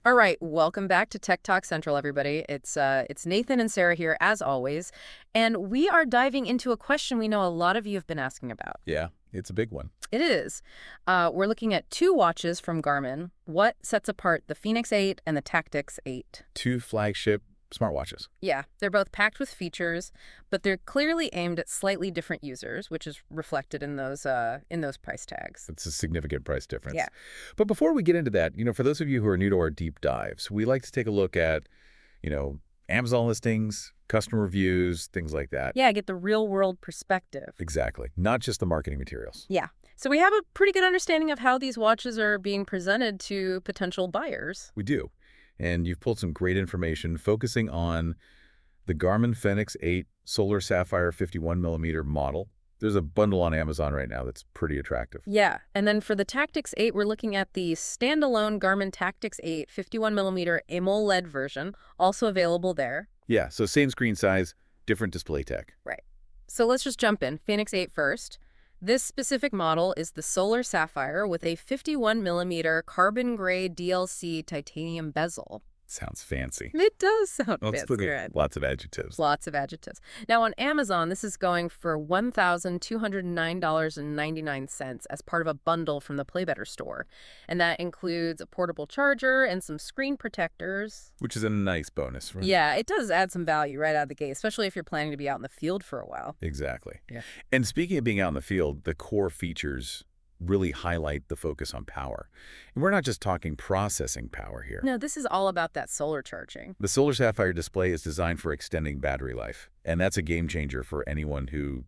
All right, welcome back to Tech Talk Central, everybody. It's Nathan and Sarah here, as always, and we are diving into a question we know a lot of you have been asking about. Yeah, it's a big one. It is. We're looking at two watches from Garmin. What sets apart the Fenix 8 and the Tactix 8? Two flagship smartwatches. Yeah, they're both packed with features, but they're clearly aimed at slightly different users, which is reflected in those price tags. It's a significant price difference. Yeah. But before we get into that, for those of you who are new to our deep dives, we like to take a look at, Amazon listings, customer reviews, things like that. Yeah, get the real-world perspective. Exactly. Not just the marketing materials. Yeah. So we have a pretty good understanding of how these watches are being presented to potential buyers. We do. And you've pulled some great information focusing on the Garmin Fenix 8 Solar Sapphire 51mm model. There's a bundle on Amazon right now that's pretty attractive. Yeah, and then for the Tactix 8, we're looking at the standalone Garmin Tactix 8 51mm AMOLED version, also available there. Yeah, so same screen size, different display tech. Right. So let's just jump in. Fenix 8 first. This specific model is the Solar Sapphire with a 51mm carbon gray DLC titanium bezel. Sounds fancy. It does sound Let's fancy, look at right? lots of adjectives. Lots of adjectives. Now, on Amazon, this is going for $1,209.99 as part of a bundle from the Play Better store. And that includes a portable charger and some screen protectors. Which is a nice bonus. Right? Yeah, it does add some value right out of the gate, especially if you're planning to be out in the field for a while. Exactly. Yeah. And speaking of being out in the field, the core features really highlight the focus on power. And we're not just talking processing power here. No, this is all about that solar charging. The Solar Sapphire display is designed for extending battery life. And that's a game changer for anyone who,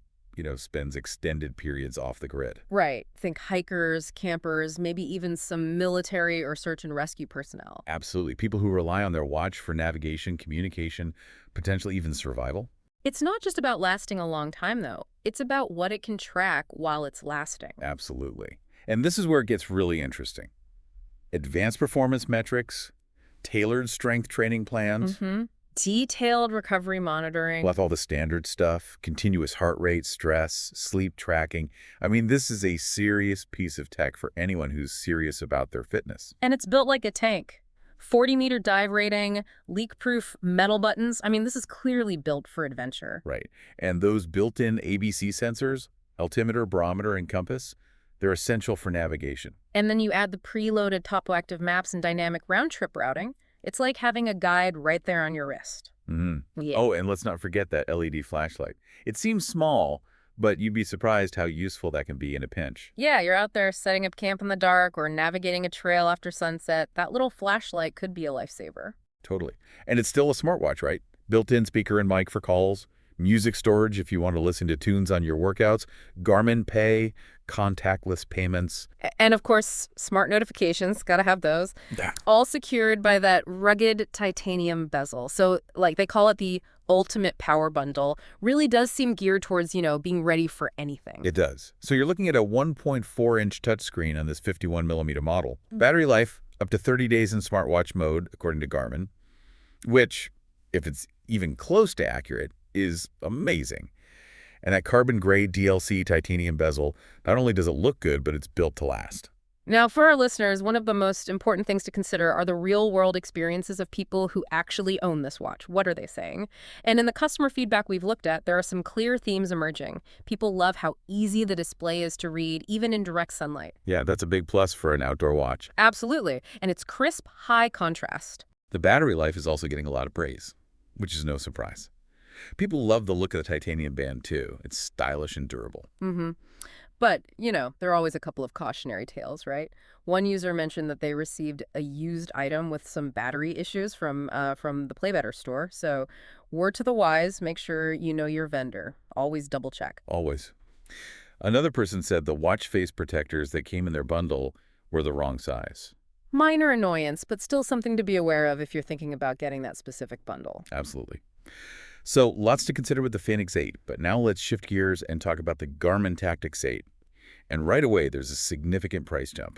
spends extended periods off the grid. Right. Think hikers, campers, maybe even some military or search and rescue personnel. Absolutely. People who rely on their watch for navigation, communication, potentially even survival. It's not just about lasting a long time, though. It's about what it can track while it's lasting. Absolutely. And this is where it gets really interesting. Advanced performance metrics, tailored strength training plans. Detailed recovery monitoring. We'll have all the standard stuff, continuous heart rate, stress, sleep tracking. I mean, this is a serious piece of tech for anyone who's serious about their fitness. And it's built like a tank. 40-meter dive rating, leak-proof metal buttons. I mean, this is clearly built for adventure. Right. And those built-in ABC sensors, altimeter, barometer, and compass, they're essential for navigation. And then you add the preloaded topo-active maps and dynamic round-trip routing. It's like having a guide right there on your wrist. Yeah. Oh, and let's not forget that LED flashlight. It seems small, but you'd be surprised how useful that can be in a pinch. Yeah, you're out there setting up camp in the dark or navigating a trail after sunset. That little flashlight could be a lifesaver. Totally. And it's still a smartwatch, right? Built-in speaker and mic for calls, music storage if you want to listen to tunes on your workouts, Garmin Pay, contactless payments. And of course, smart notifications, gotta have those. All secured by that rugged titanium bezel. So, like, they call it the ultimate power bundle. Really does seem geared towards, being ready for anything. It does. So you're looking at a 1.4-inch touchscreen on this 51mm model. Battery life, up to 30 days in smartwatch mode, according to Garmin, which, if it's even close to accurate, is amazing. And that carbon gray DLC titanium bezel, not only does it look good, but it's built to last. Now, for our listeners, one of the most important things to consider are the real-world experiences of people who actually own this watch. What are they saying? And in the customer feedback we've looked at, there are some clear themes emerging. People love how easy the display is to read, even in direct sunlight. Yeah, that's a big plus for an outdoor watch. Absolutely. And it's crisp, high contrast. The battery life is also getting a lot of praise, which is no surprise. People love the look of the titanium band, too. It's stylish and durable. But, there are always a couple of cautionary tales, right? One user mentioned that they received a used item with some battery issues from the Play Better store. So, word to the wise, make sure you know your vendor. Always double check. Always. Another person said the watch face protectors that came in their bundle were the wrong size. Minor annoyance, but still something to be aware of if you're thinking about getting that specific bundle. Absolutely. So lots to consider with the Fenix 8, but now let's shift gears and talk about the Garmin Tactix 8. And right away, there's a significant price jump.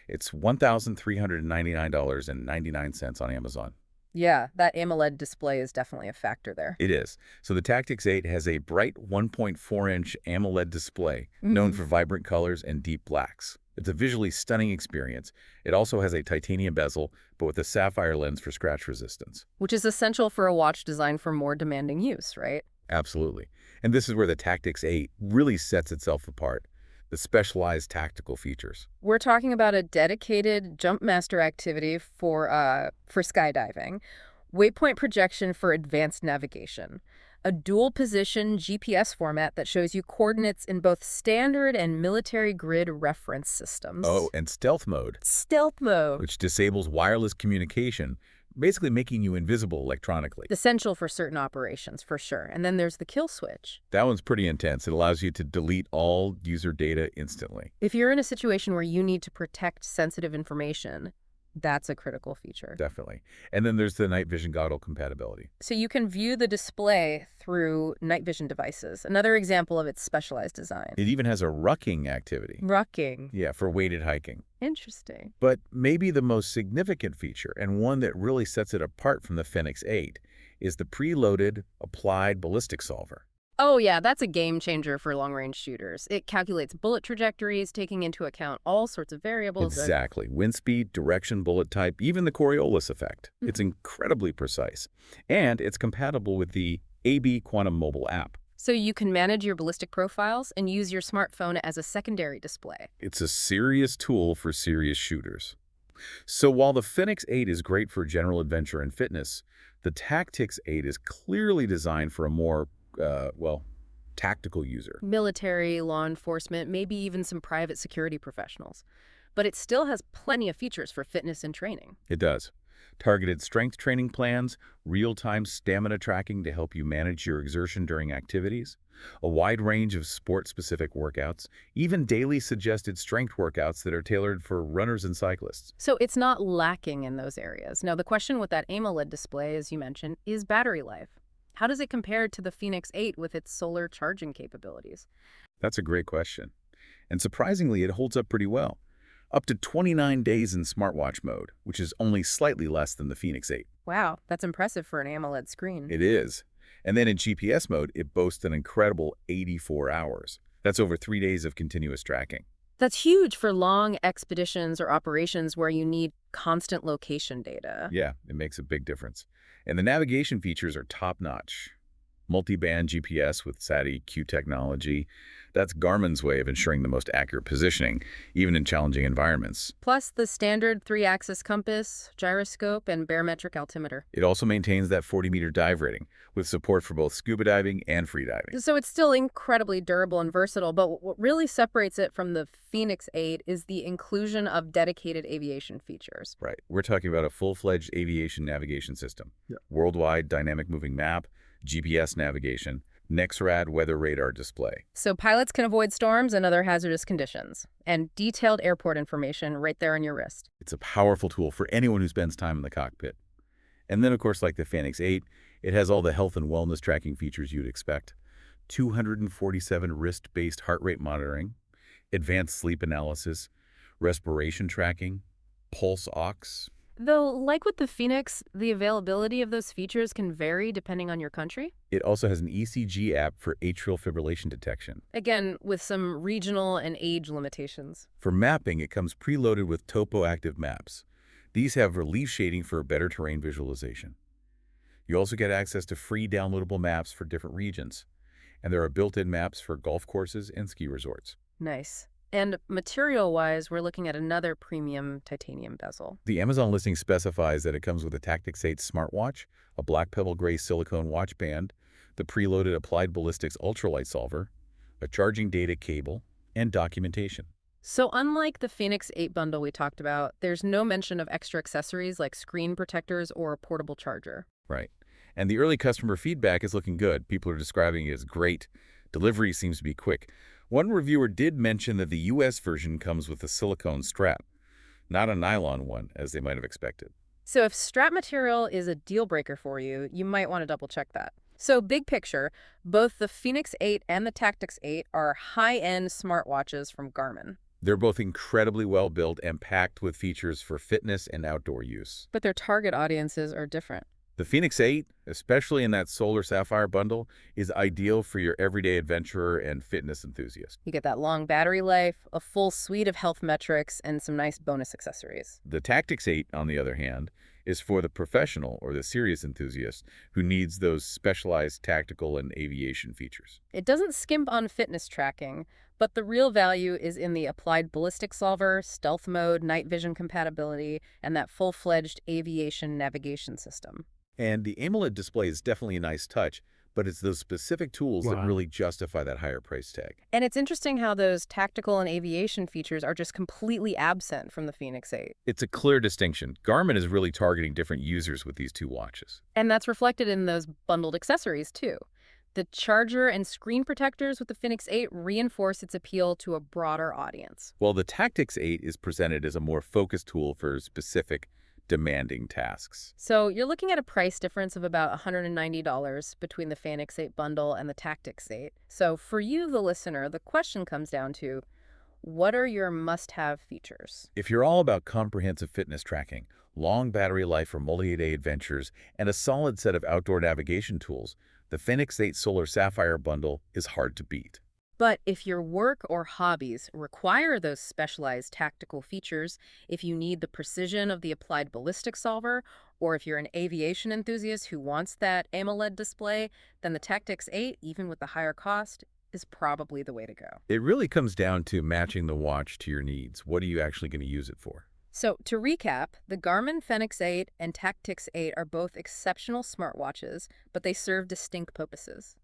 It's $1,399.99 on Amazon. Yeah, that AMOLED display is definitely a factor there. It is. So the Tactix 8 has a bright 1.4-inch AMOLED display known for vibrant colors and deep blacks. It's a visually stunning experience. It also has a titanium bezel, but with a sapphire lens for scratch resistance. Which is essential for a watch designed for more demanding use, right? Absolutely. And this is where the Tactix 8 really sets itself apart. The specialized tactical features. We're talking about a dedicated jump master activity for skydiving, waypoint projection for advanced navigation, a dual position GPS format that shows you coordinates in both standard and military grid reference systems. Oh, and stealth mode, Stealth mode. which disables wireless communication, basically making you invisible electronically. Essential for certain operations, for sure. And then there's the kill switch. That one's pretty intense. It allows you to delete all user data instantly. If you're in a situation where you need to protect sensitive information, that's a critical feature. Definitely. And then there's the night vision goggle compatibility. So you can view the display through night vision devices, another example of its specialized design. It even has a rucking activity. Rucking. Yeah, for weighted hiking. Interesting. But maybe the most significant feature, and one that really sets it apart from the Fenix 8, is the preloaded applied ballistic solver. Oh yeah, that's a game changer for long-range shooters. It calculates bullet trajectories, taking into account all sorts of variables. Exactly. Wind speed, direction, bullet type, even the Coriolis effect. It's incredibly precise. And it's compatible with the AB Quantum mobile app. So you can manage your ballistic profiles and use your smartphone as a secondary display. It's a serious tool for serious shooters. So while the Fenix 8 is great for general adventure and fitness, the Tactix 8 is clearly designed for a more tactical user. Military, law enforcement, maybe even some private security professionals. But it still has plenty of features for fitness and training. It does. Targeted strength training plans, real-time stamina tracking to help you manage your exertion during activities, a wide range of sport-specific workouts, even daily suggested strength workouts that are tailored for runners and cyclists. So it's not lacking in those areas. Now, the question with that AMOLED display, as you mentioned, is battery life. How does it compare to the Fenix 8 with its solar charging capabilities? That's a great question. And surprisingly, it holds up pretty well. Up to 29 days in smartwatch mode, which is only slightly less than the Fenix 8. Wow, that's impressive for an AMOLED screen. It is. And then in GPS mode, it boasts an incredible 84 hours. That's over 3 days of continuous tracking. That's huge for long expeditions or operations where you need constant location data. Yeah, it makes a big difference. And the navigation features are top-notch. Multi-band GPS with SATI-Q technology. That's Garmin's way of ensuring the most accurate positioning, even in challenging environments. Plus the standard 3-axis compass, gyroscope, and barometric altimeter. It also maintains that 40-meter dive rating, with support for both scuba diving and free diving. So it's still incredibly durable and versatile, but what really separates it from the Fenix 8 is the inclusion of dedicated aviation features. Right. We're talking about a full-fledged aviation navigation system. Worldwide dynamic moving map, GPS navigation, NEXRAD weather radar display. So pilots can avoid storms and other hazardous conditions, and detailed airport information right there on your wrist. It's a powerful tool for anyone who spends time in the cockpit. And then, of course, like the Fenix 8, it has all the health and wellness tracking features you'd expect. 247 wrist-based heart rate monitoring, advanced sleep analysis, respiration tracking, pulse ox. Though, like with the Fenix, the availability of those features can vary depending on your country. It also has an ECG app for atrial fibrillation detection. Again, with some regional and age limitations. For mapping, it comes preloaded with topo-active maps. These have relief shading for better terrain visualization. You also get access to free downloadable maps for different regions. And there are built-in maps for golf courses and ski resorts. Nice. And material-wise, we're looking at another premium titanium bezel. The Amazon listing specifies that it comes with a Tactix 8 smartwatch, a black pebble gray silicone watch band, the preloaded applied ballistics ultralight solver, a charging data cable, and documentation. So unlike the Fenix 8 bundle we talked about, there's no mention of extra accessories like screen protectors or a portable charger. Right. And the early customer feedback is looking good. People are describing it as great. Delivery seems to be quick. One reviewer did mention that the US version comes with a silicone strap, not a nylon one, as they might have expected. So if strap material is a deal breaker for you, you might want to double check that. So big picture, both the Fenix 8 and the Tactix 8 are high-end smartwatches from Garmin. They're both incredibly well built and packed with features for fitness and outdoor use. But their target audiences are different. The Fenix 8, especially in that solar sapphire bundle, is ideal for your everyday adventurer and fitness enthusiast. You get that long battery life, a full suite of health metrics, and some nice bonus accessories. The Tactix 8, on the other hand, is for the professional or the serious enthusiast who needs those specialized tactical and aviation features. It doesn't skimp on fitness tracking, but the real value is in the applied ballistic solver, stealth mode, night vision compatibility, and that full-fledged aviation navigation system. And the AMOLED display is definitely a nice touch, but it's those specific tools that Wow. really justify that higher price tag. And it's interesting how those tactical and aviation features are just completely absent from the Fenix 8. It's a clear distinction. Garmin is really targeting different users with these two watches. And that's reflected in those bundled accessories, too. The charger and screen protectors with the Fenix 8 reinforce its appeal to a broader audience. While the Tactix 8 is presented as a more focused tool for specific, demanding tasks. So you're looking at a price difference of about $190 between the Fenix 8 bundle and the Tactix 8. So for you, the listener, the question comes down to, what are your must-have features? If you're all about comprehensive fitness tracking, long battery life for multi-day adventures, and a solid set of outdoor navigation tools, the Fenix 8 Solar Sapphire bundle is hard to beat. But if your work or hobbies require those specialized tactical features, if you need the precision of the applied ballistic solver, or if you're an aviation enthusiast who wants that AMOLED display, then the Tactix 8, even with the higher cost, is probably the way to go. It really comes down to matching the watch to your needs. What are you actually going to use it for? So to recap, the Garmin Fenix 8 and Tactix 8 are both exceptional smartwatches, but they serve distinct purposes.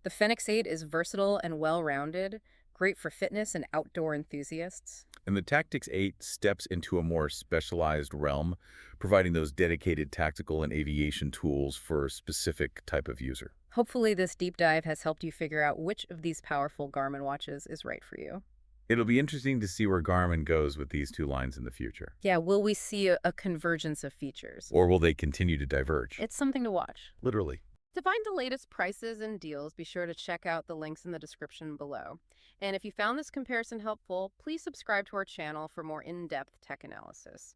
The Fenix 8 is versatile and well-rounded, great for fitness and outdoor enthusiasts. And the Tactix 8 steps into a more specialized realm, providing those dedicated tactical and aviation tools for a specific type of user. Hopefully this deep dive has helped you figure out which of these powerful Garmin watches is right for you. It'll be interesting to see where Garmin goes with these two lines in the future. Yeah, will we see a convergence of features? Or will they continue to diverge? It's something to watch. Literally. To find the latest prices and deals, be sure to check out the links in the description below. And if you found this comparison helpful, please subscribe to our channel for more in-depth tech analysis.